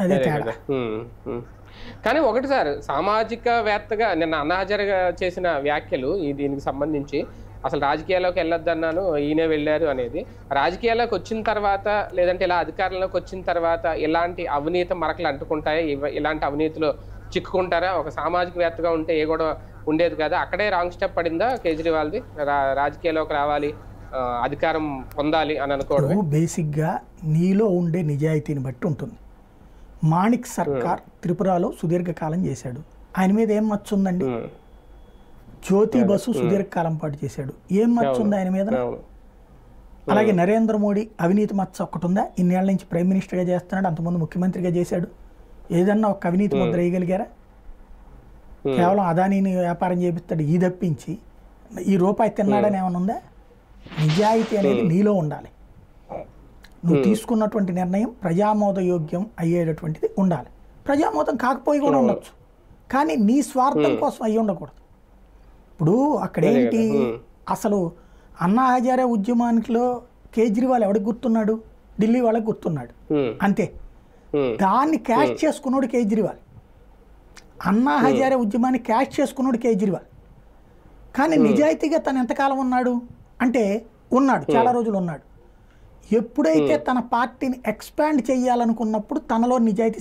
అదే అదే తేడా. కదా. కానీ ఒకటి సార్, సామాజికవేత్తగా నిన్న అన్నా హజారే చేసిన వ్యాఖ్యలు దీనికి సంబంధించి, అసలు రాజకీయాల్లోకి వెళ్ళొద్దన్నాను, ఈయనే వెళ్ళారు అనేది. రాజకీయాల్లోకి వచ్చిన తర్వాత, లేదంటే ఇలా అధికారంలోకి వచ్చిన తర్వాత ఇలాంటి అవినీతి మరకలు అంటుకుంటాయా? ఇలాంటి అవినీతిలో చిక్కుకుంటారా? ఒక సామాజికవేత్తగా ఉంటే ఏ గొడవ ఉండేది కదా. అక్కడే రాంగ్ స్టెప్ పడిందా కేజ్రీవాల్‌ది? రాజకీయాల్లోకి రావాలి, అధికారం పొందాలి అని అనుకోవడమే. ఇప్పుడు బేసిక్గా నీలో ఉండే నిజాయితీని బట్టి ఉంటుంది. మాణిక్ సర్కార్ త్రిపురలో సుదీర్ఘకాలం చేశాడు, ఆయన మీద ఏం మచ్చ ఉందండి? జ్యోతి బసు సుదీర్ఘకాలం పాటు చేశాడు, ఏం మచ్చ ఉంది ఆయన మీద? అలాగే నరేంద్ర మోడీ అవినీతి మచ్చ ఒక్కటి ఉందా? ఇన్నేళ్ల నుంచి ప్రైమ్ మినిస్టర్గా చేస్తున్నాడు, అంతకుముందు ముఖ్యమంత్రిగా చేశాడు, ఏదన్నా ఒక అవినీతి ముద్ర వేయగలిగారా? కేవలం అదానీని వ్యాపారం చేపిస్తాడు, ఈ తప్పించి ఈ రూపాయి తిన్నాడని ఏమైనా ఉందా? నిజాయితీ అనేది నీలో ఉండాలి. నువ్వు తీసుకున్నటువంటి నిర్ణయం ప్రజామోదయోగ్యం అయ్యేటటువంటిది ఉండాలి. ప్రజామోదం కాకపోయి కూడా ఉండొచ్చు, కానీ నీ స్వార్థం కోసం అయ్యి ఉండకూడదు. ఇప్పుడు అక్కడేంటి అసలు అన్నా హజారే ఉద్యమానికిలో కేజ్రీవాల్ ఎవరికి గుర్తున్నాడు? ఢిల్లీ వాళ్ళకి గుర్తున్నాడు అంతే. దాన్ని క్యాష్ చేసుకున్నాడు కేజ్రీవాల్. అన్నా హజారే ఉద్యమాన్ని క్యాష్ చేసుకున్నాడు కేజ్రీవాల్. కానీ నిజాయితీగా తను ఎంతకాలం ఉన్నాడు అంటే ఉన్నాడు, చాలా రోజులు ఉన్నాడు. ఎప్పుడైతే తన పార్టీని ఎక్స్పాండ్ చేయాలనుకున్నప్పుడు తనలో నిజాయితీ